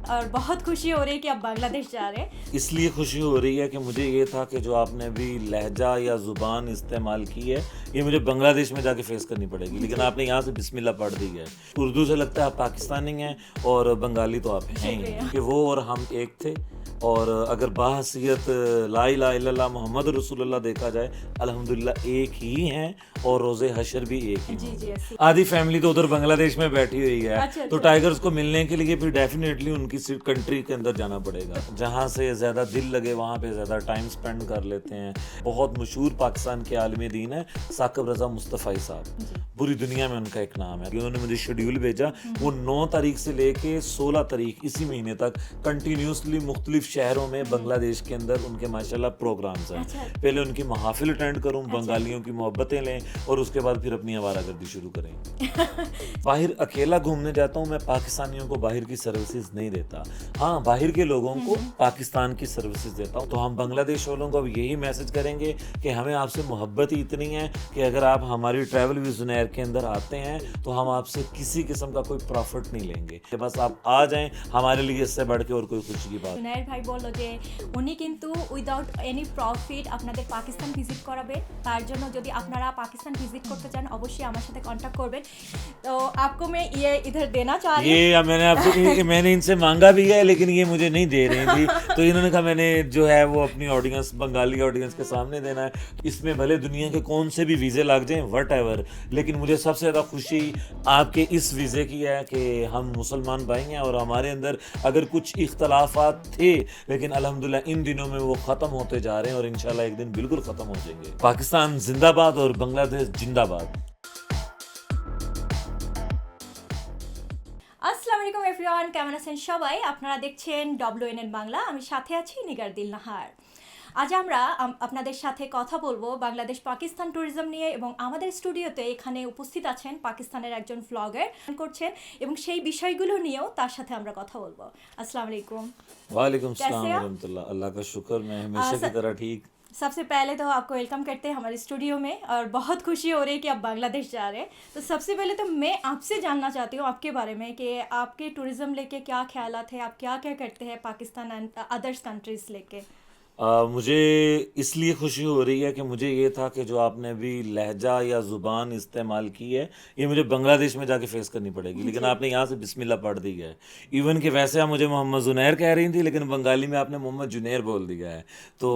और बहुत खुशी हो रही है कि आप बांग्लादेश जा रहे हैं। इसलिए खुशी हो रही है कि मुझे ये था कि जो आपने अभी लहजा या ज़ुबान इस्तेमाल की है ये मुझे बांग्लादेश में जाके फेस करनी पड़ेगी, लेकिन आपने यहाँ से बिस्मिल्लाह पढ़ दी है। उर्दू से लगता है आप पाकिस्तानी हैं और बंगाली तो आप हैं ही हैं कि वो और हम एक थे। और अगर बाहसियत ला इलाहा इल्लल्लाह मोहम्मद रसूलुल्लाह देखा जाए अल्हम्दुलिल्लाह एक ही हैं और रोज़े हशर भी एक ही जी जी होंगे। आधी फैमिली तो उधर बांग्लादेश में बैठी हुई है। अच्छा, तो अच्छा। टाइगर्स को मिलने के लिए फिर डेफिनेटली उनकी कंट्री के अंदर जाना पड़ेगा, जहाँ से ज़्यादा दिल लगे वहाँ पे ज़्यादा टाइम स्पेंड कर लेते हैं। बहुत मशहूर पाकिस्तान के आलिम दीन है साकिब रज़ा मुस्तफ़ाई साहब, पूरी दुनिया में उनका एक नाम है। उन्होंने मुझे शेड्यूल भेजा, वो 9 तारीख से लेके 16 तारीख इसी महीने तक कंटिन्यूसली मुख्तलिफ शहरों में बांग्लादेश के अंदर उनके माशाल्लाह प्रोग्राम्स हैं। अच्छा। पहले उनकी महाफिल अटेंड करूं, बंगालियों की मोहब्बतें लें और उसके बाद फिर अपनी आवारागर्दी शुरू करें। बाहर अकेला घूमने जाता हूं, मैं पाकिस्तानियों को बाहर की सर्विसेज नहीं देता, हाँ बाहर के लोगों को पाकिस्तान की सर्विसेज देता हूं। तो हम बांग्लादेश वालों को अब यही मैसेज करेंगे कि हमें आपसे मोहब्बत ही इतनी है कि अगर आप हमारी ट्रैवल विज़नर के अंदर आते हैं तो हम आपसे किसी किस्म का कोई प्रॉफिट नहीं लेंगे, कि बस आप आ जाएं, हमारे लिए इससे बढ़ के और कोई खुशी की बात। জুনায়েদ ভাই বলল যে উনি কিন্তু উইদাউট এনি প্রফিট আপনাদের পাকিস্তান ভিজিট করাবে। তার জন্য যদি আপনারা পাকিস্তান ভিজিট করতে চান অবশ্যই আমার সাথে কন্ট্যাক্ট করবেন। তো आपको मैं ये इधर देना चाह रही हूँ। ये मैंने आपसे मैंने इनसे मांगा भी है लेकिन ये मुझे नहीं दे रही थी, तो इन्होंने कहा मैंने जो है वो अपनी ऑडियंस बंगाली ऑडियंस के सामने देना है। इसमें भले दुनिया के कौन से भी वीज़े लग जाएं व्हाटएवर, लेकिन मुझे सबसे ज़्यादा खुशी आपके इस वीज़े की है कि हम मुसलमान भाई हैं और हमारे अंदर अगर कुछ इख्तलाफात थे लेकिन अल्हम्दुलिल्लाह इन दिनों में वो ख़त्म होते जा रहे हैं और इंशाल्लाह एक दिन बिल्कुल ख़त्म हो जाएंगे। पाकिस्तान जिंदाबाद और बांग्लादेश जिंदाबाद। আসসালামু আলাইকুম এভরিওয়ান, কেমন আছেন সবাই? আপনারা দেখছেন WNN বাংলা, আমি সাথে আছি নিগার দিল নাহার। আজ আমরা আপনাদের সাথে কথা বলবো বাংলাদেশ পাকিস্তান ট্যুরিজম নিয়ে এবং আমাদের স্টুডিওতে এখানে উপস্থিত আছেন পাকিস্তানের একজন ব্লগার করছেন এবং সেই বিষয়গুলো নিয়েও তার সাথে আমরা কথা বলবো। আসসালামু আলাইকুম। वालेकुम सलाम कैसे हैं आप? रहमतुल्लाह, अल्लाह का शुक्र, मैं हमेशा की तरह ठीक। सबसे पहले तो आपको वेलकम करते हैं हमारे स्टूडियो में और बहुत खुशी हो रही है कि आप बांग्लादेश जा रहे हैं। तो सबसे पहले तो मैं आपसे जानना चाहती हूँ आपके बारे में कि आपके टूरिज़्म लेके क्या ख्यालात है, आप क्या क्या करते हैं पाकिस्तान एंड अदर्स कंट्रीज़ लेके। मुझे इसलिए खुशी हो रही है कि मुझे ये था कि जो आपने अभी लहजा या ज़ुबान इस्तेमाल की है ये मुझे बांग्लादेश में जाके फेस करनी पड़ेगी, लेकिन आपने यहाँ से बिस्मिल्लाह पढ़ दी है। इवन कि वैसे आप मुझे मोहम्मद जुनैर कह रही थी लेकिन बंगाली में आपने मोहम्मद जुनैर बोल दिया है। तो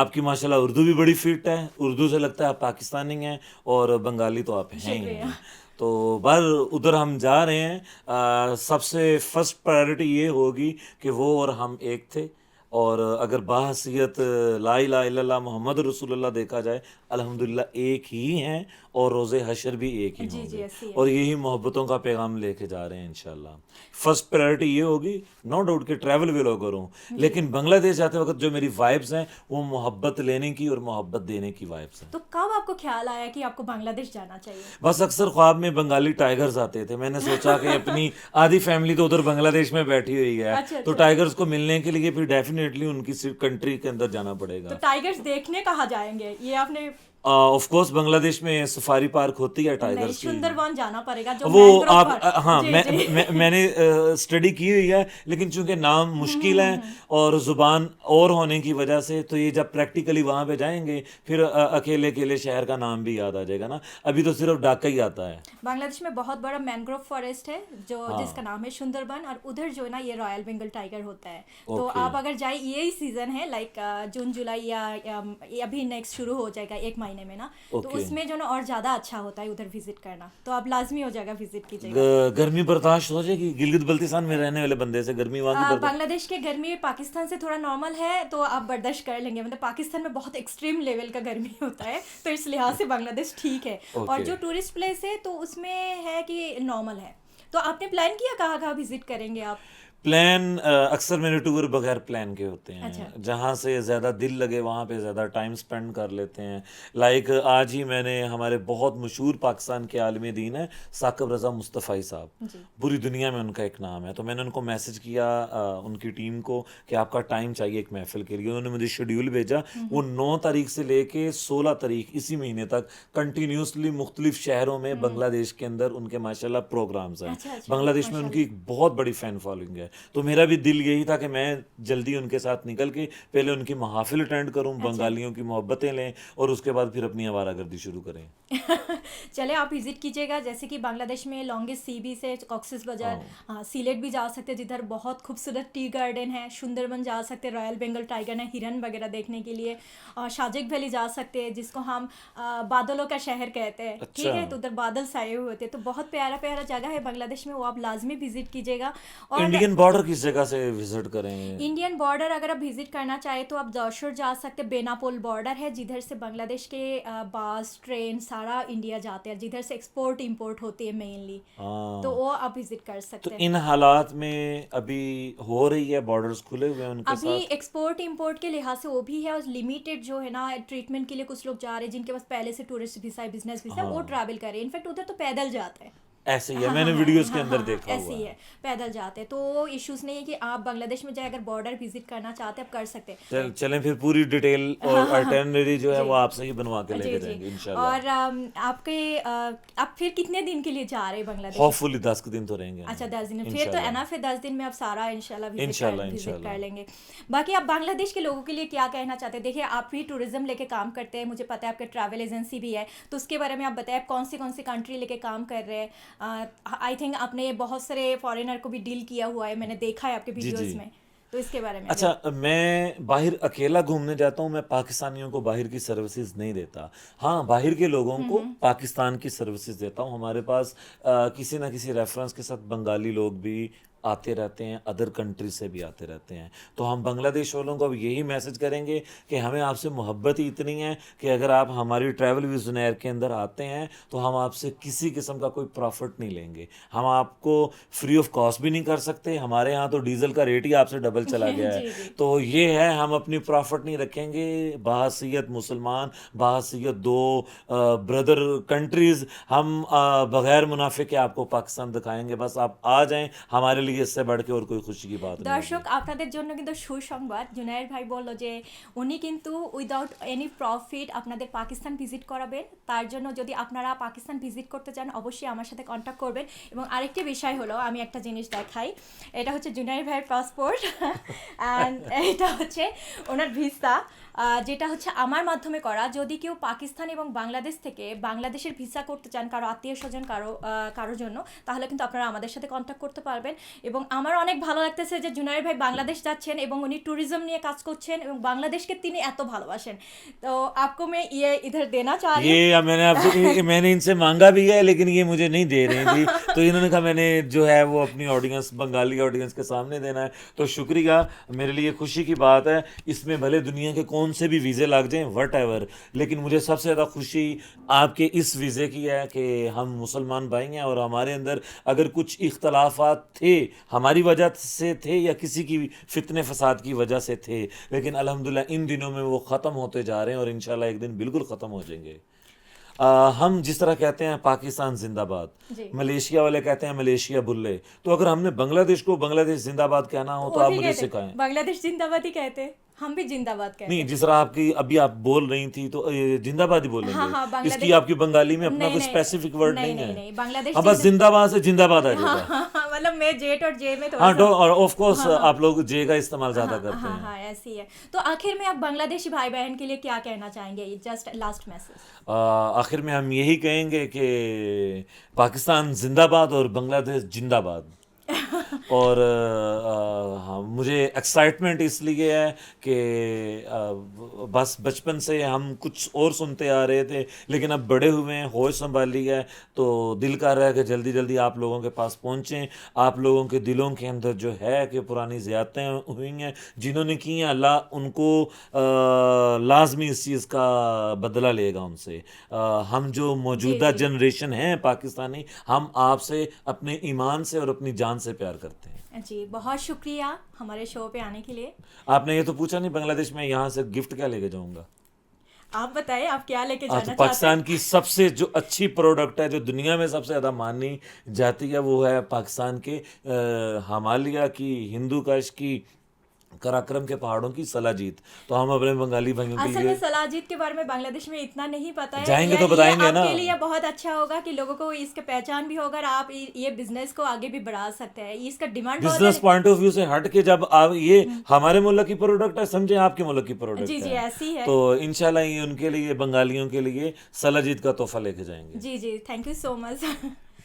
आपकी माशाल्लाह उर्दू भी बड़ी फिट है, उर्दू से लगता है आप पाकिस्तानी हैं और बंगाली तो आप हैं ही हैं। तो बाहर उधर हम जा रहे हैं, सबसे फर्स्ट प्रायोरिटी ये होगी कि वो और हम एक थे। और अगर बाहसियत ला इलाहा इल्लल्लाह मोहम्मद रसूलुल्लाह देखा जाए अल्हम्दुलिल्लाह एक ही हैं और रोज़े हशर भी एक ही होंगे। और यही मोहब्बतों का पैगाम लेके जा रहे हैं इंशाल्लाह। फर्स्ट प्रायोरिटी ये होगी, नो डाउट कि ट्रैवल भी लोग करूँ, लेकिन बांग्लादेश जाते वक्त जो मेरी वाइब्स हैं वो मोहब्बत लेने की और मोहब्बत देने की वाइब्स हैं। तो कब आपको ख्याल आया कि आपको बांग्लादेश जाना चाहिए? बस अक्सर ख्वाब में बंगाली टाइगर्स आते थे, मैंने सोचा कि अपनी आधी फैमिली तो उधर बांग्लादेश में बैठी हुई है। अच्छा, तो टाइगर्स को मिलने के लिए फिर डेफिनेटली उनकी कंट्री के अंदर जाना पड़ेगा। तो टाइगर्स देखने कहाँ जाएंगे ये आपने? ऑफ कोर्स बांग्लादेश में सफारी पार्क होती है टाइगर्स की, सुंदरबन जाना पड़ेगा जो वो मैंग्रोव आप पार्क। हाँ जी, मैंने स्टडी की हुई है, लेकिन चूंकि नाम मुश्किल है और ज़ुबान और होने की वजह से तो ये जब प्रैक्टिकली वहाँ पे जाएंगे फिर अकेले अकेले शहर का नाम भी याद आ जाएगा ना, अभी तो सिर्फ ढाका ही आता है। बांग्लादेश में बहुत बड़ा मैंग्रोव फॉरेस्ट है जो जिसका नाम है सुंदरबन, और उधर जो है ना ये रॉयल बंगाल टाइगर होता है। तो आप अगर जाए, यही सीजन है लाइक जून जुलाई या अभी नेक्स्ट शुरू हो जाएगा एक महीने में ना, तो उसमें जो ना और ज़्यादा अच्छा होता है उधर विजिट करना, तो अब लाजमी हो जाएगा विजिट कीजिएगा। गर्मी बर्दाश्त हो जाएगी गिलगित बल्तिस्तान में रहने वाले बंदे से? गर्मी वहाँ की बांग्लादेश के गर्मी पाकिस्तान से थोड़ा नॉर्मल है तो आप बर्दाश्त कर लेंगे, मतलब पाकिस्तान में बहुत एक्सट्रीम लेवल का गर्मी होता है तो इस लिहाज से बांग्लादेश ठीक है। और जो टूरिस्ट प्लेस है तो उसमें है कि नॉर्मल है। तो आपने प्लान किया कहाँ कहाँ विजिट करेंगे आप? प्लान अक्सर मेरे टूर बगैर प्लान के होते अच्छा। हैं, जहाँ से ज़्यादा दिल लगे वहाँ पे ज़्यादा टाइम स्पेंड कर लेते हैं। लाइक आज ही मैंने हमारे बहुत मशहूर पाकिस्तान के आलिम दीन है साकिब रज़ा मुस्तफ़ाई साहब, जी। पूरी दुनिया में उनका एक नाम है। तो मैंने उनको मैसेज किया उनकी टीम को कि आपका टाइम चाहिए एक महफ़िल के लिए। उन्होंने मुझे शेड्यूल भेजा, वो 9 तारीख से लेके 16 तारीख इसी महीने तक कंटिन्यूसली मुख्तलिफ शहरों में बांग्लादेश के अंदर उनके माशाल्लाह प्रोग्राम्स हैं। अच्छा, अच्छा, बांग्लादेश में उनकी माशाल्लाह। एक बहुत बड़ी फ़ैन फॉलोइंग है। तो मेरा भी दिल यही था कि मैं जल्दी उनके साथ निकल के पहले उनकी महाफ़िल अटेंड करूं, अच्छा। बंगालियों की मोहब्बतें लें और उसके बाद फिर अपनी आवारागर्दी शुरू करें। चले आप विजिट कीजिएगा, जैसे कि बांग्लादेश में लॉन्गेस्ट सी बीच है कॉक्सेस बाजार। हाँ। हाँ, सिलेट भी जा सकते हैं जिधर बहुत खूबसूरत टी गार्डन है, सुंदरबन जा सकते हैं, रॉयल बंगाल टाइगर है, हिरन वगैरह देखने के लिए। शाजिक वैली जा सकते हैं जिसको हम बादलों का शहर कहते हैं, ठीक अच्छा। है। तो उधर बादल छाए हुए होते हैं, तो बहुत प्यारा प्यारा जगह है बांग्लादेश में, वो आप लाजमी विजिट कीजिएगा। और इंडियन बॉर्डर किस जगह से विजिट करें? इंडियन बॉर्डर अगर आप विजिट करना चाहे तो आप दौशुर जा सकते हैं, बेनापोल बॉर्डर है जिधर से बांग्लादेश के बस ट्रेन सारा इंडिया जाते हैं, जिधर से एक्सपोर्ट इंपोर्ट होती है मेनली, तो हाँ। वो आप विजिट कर तो सकते हैं। इन हालात में अभी हो रही है, बॉर्डर्स खुले हुए हैं उनके अभी साथ? एक्सपोर्ट इंपोर्ट के लिहाज से वो भी है, और लिमिटेड जो है ना ट्रीटमेंट के लिए कुछ लोग जा रहे हैं जिनके पास पहले से टूरिस्ट वीसा है, बिजनेस वीसा है, वो हाँ, ट्रैवल कर रहे हैं। इनफैक्ट उधर तो पैदल जाते हैं। ऐसे ही है, हाँ हाँ मैंने हाँ वीडियोस के हाँ अंदर हाँ हाँ, देखा ऐसे हुआ ही है। है, पैदल जाते हैं, तो इश्यूज नहीं है कि आप बांग्लादेश में जाए अगर बॉर्डर विजिट करना चाहते हैं आप कर सकते हैं। चलें फिर पूरी डिटेल हाँ और हाँ हाँ, आइटिनरी जो है जी वो आपसे ही बनवा के जी लेके जी। जाएंगे इंशाल्लाह। और आपके आप फिर कितने दिन के लिए जा रहे हैं बांग्लादेश? होपफुली 10 दिन तो रहेंगे अच्छा, हम 10 दिन, फिर तो इंशाल्लाह। एनफ है, 10 दिन में आप सारा इंशाल्लाह इंशाल्लाह विजिट कर इंशाल्लाह। लेंगे। बाकी आप बांग्लादेश के लोगों के लिए क्या कहना चाहते हैं? देखिए, आप भी टूरिज्म लेके काम करते हैं, मुझे पता है आपके ट्रैवल एजेंसी भी है, तो उसके बारे में आप बताएं आप कौन सी कंट्री लेके काम कर रहे हैं। आई थिंक आपने बहुत सारे फॉरेनर को भी डील किया हुआ है, मैंने देखा है आपके जी जी। वीडियोस में, तो इसके बारे में अगर। अच्छा, मैं बाहर अकेला घूमने जाता हूँ, मैं पाकिस्तानियों को बाहर की सर्विसेज नहीं देता। हाँ, बाहर के लोगों को पाकिस्तान की सर्विसेज देता हूँ। हमारे पास किसी ना किसी रेफरेंस के साथ बंगाली लोग भी आते रहते हैं, अदर कंट्री से भी आते रहते हैं। तो हम बांग्लादेश वालों को अब यही मैसेज करेंगे कि हमें आपसे मोहब्बत ही इतनी है कि अगर आप हमारी ट्रैवल विजनर के अंदर आते हैं तो हम आपसे किसी किस्म का कोई प्रॉफिट नहीं लेंगे। हम आपको फ्री ऑफ कॉस्ट भी नहीं कर सकते, हमारे यहाँ तो डीजल का रेट ही आपसे डबल चला गया है। जी जी तो ये है, हम अपनी प्रॉफिट नहीं रखेंगे। बाहसीयत मुसलमान, बाहसीयत दो ब्रदर कंट्रीज़, हम बगैर मुनाफे के आपको पाकिस्तान दिखाएंगे। बस आप आ जाएं, हमारे लिए इससे बढ़ के और कोई खुशी की बात नहीं দর্শক, होगी। আপনাদের জন্য কিন্তু সুসংবাদ, জুনায়েদ ভাই বলল যে উনি কিন্তু উইদাউট এনি প্রফিট আপনাদের পাকিস্তান ভিজিট করাবেন। তার জন্য যদি আপনারা পাকিস্তান ভিজিট করতে চান অবশ্যই আমার সাথে কন্ট্যাক্ট করবেন। এবং আরেকটি বিষয় হলো, আমি একটা জিনিস দেখাই, এটা হচ্ছে জুনায়েদ ভাইয়ের পাসপোর্ট অ্যান্ড এটা হচ্ছে ওনার ভিসা, যেটা হচ্ছে আমার মাধ্যমে করা। যদি কেউ পাকিস্তান এবং বাংলাদেশ থেকে বাংলাদেশের ভিসা করতে চান কারো আত্মীয় স্বজন কারোর জন্য, তাহলে কিন্তু আপনারা আমাদের সাথে কন্ট্যাক্ট করতে পারবেন। এবং আমার অনেক ভালো লাগতেছে যে জুনায়েদ ভাই বাংলাদেশ যাচ্ছেন এবং উনি ট্যুরিজম নিয়ে কাজ করছেন এবং বাংলাদেশকে তিনি এত ভালোবাসেন। তো आपको मैं ये इधर देना चाह रही हूँ। मैंने आपसे मैंने इनसे मांगा भी है लेकिन ये मुझे नहीं दे रही थी, तो इन्होंने कहा मैंने जो है वो अपनी ऑडियंस, बंगाली ऑडियंस के सामने देना है। तो शुक्रिया, मेरे लिए खुशी की बात है। इसमें भले दुनिया के कौन से भी वीज़े लग जाएं, वट एवर, लेकिन मुझे सबसे ज़्यादा खुशी आपके इस वीज़े की है कि हम मुसलमान भाई हैं और हमारे अंदर अगर कुछ इख्तलाफात थे, हमारी वजह से थे या किसी की फितने फसाद की वजह से थे, लेकिन अल्हम्दुलिल्लाह इन दिनों में वो ख़त्म होते जा रहे हैं और इंशाल्लाह एक दिन बिल्कुल ख़त्म हो जाएंगे। हम जिस तरह कहते हैं पाकिस्तान जिंदाबाद, जी, मलेशिया वाले कहते हैं मलेशिया बुल्ले, तो अगर हमने बांग्लादेश को बांग्लादेश जिंदाबाद कहना हो तो वो आप भी मुझे कहते सिखाएं। बांग्लादेश जिंदाबाद ही कहते हैं, हम भी जिंदाबाद कहते नहीं, हैं। जिस तरह आपकी अभी आप बोल रही थी तो जिंदाबाद ही हाँ बोलेंगे। हाँ, इसकी बांग्लादेश आपकी बंगाली में अपना नहीं कोई नहीं स्पेसिफिक वर्ड नहीं नहीं नहीं है। नहीं, बांग्लादेश हाँ, बस जिंदाबाद से जिंदाबाद आ हाँ जाएगा। हाँ हाँ, मतलब मैं जेट और जे में थोड़ा हाँ, सा। और ऑफ कोर्स हाँ हाँ आप लोग जे का इस्तेमाल ज्यादा हाँ करते हाँ हैं। हाँ, ऐसी है। तो आखिर में आप बांग्लादेशी भाई बहन के लिए क्या कहना चाहेंगे? Just last message. आखिर में हम यही कहेंगे कि पाकिस्तान जिंदाबाद और बांग्लादेश जिंदाबाद। और हाँ, मुझे एक्साइटमेंट इसलिए है कि बस बचपन से हम कुछ और सुनते आ रहे थे, लेकिन अब बड़े हुए हैं, होश संभाली है, तो दिल कर रहा है कि जल्दी जल्दी आप लोगों के पास पहुँचें। आप लोगों के दिलों के अंदर जो है कि पुरानी ज़ियादतें हुई हैं, जिन्होंने की हैं, अल्लाह उनको लाजमी इस चीज़ का बदला लेगा उनसे। हम जो जी मौजूदा जी जनरेशन है पाकिस्तानी, हम आपसे अपने ईमान से और अपनी जान से प्यार करते हैं। जी बहुत शुक्रिया हमारे शो पे आने के लिए। आपने ये तो पूछा नहीं बांग्लादेश में यहाँ से गिफ्ट क्या लेके जाऊंगा। आप बताएं आप क्या लेके तो जाना चाहते पाकिस्तान हैं? की सबसे जो अच्छी प्रोडक्ट है जो दुनिया में सबसे ज़्यादा मानी जाती है वो है पाकिस्तान के हिमालय की, हिंदू कुश की, कराक्रम के पहाड़ों की सलाजीत। तो हम अपने बंगाली भाइयों के असल लिए में सलाजीत के बारे में बांग्लादेश में इतना नहीं पता है। जाएंगे तो ये बताएंगे ना। आपके लिए बहुत अच्छा होगा कि लोगों को इसका पहचान भी होगा और आप ये बिजनेस को आगे भी बढ़ा सकते हैं। इसका डिमांड बहुत बिजनेस है। पॉइंट ऑफ व्यू से हट के जब आप ये हमारे मुल्क की प्रोडक्ट है समझे आपके मुल्क की जी प्रोडक्ट जी है, ऐसी है। तो इंशाल्लाह ये उनके लिए बंगालियों के लिए सलाजीत का तोहफा लेके जाएंगे। জি জি thank you so much.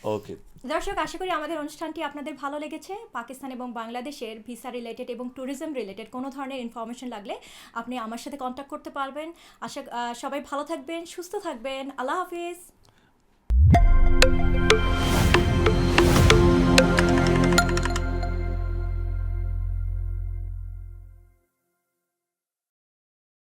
Okay. দর্শক আশা করি আমাদের অনুষ্ঠানটি আপনাদের ভালো লেগেছে। পাকিস্তান এবং বাংলাদেশের ভিসা রিলেটেড এবং ট্যুরিজম রিলেটেড কোনো ধরনের ইনফরমেশন লাগলে আপনি আমার সাথে কন্ট্যাক্ট করতে পারবেন। সবাই ভালো থাকবেন, সুস্থ থাকবেন। আল্লাহ হাফিজ।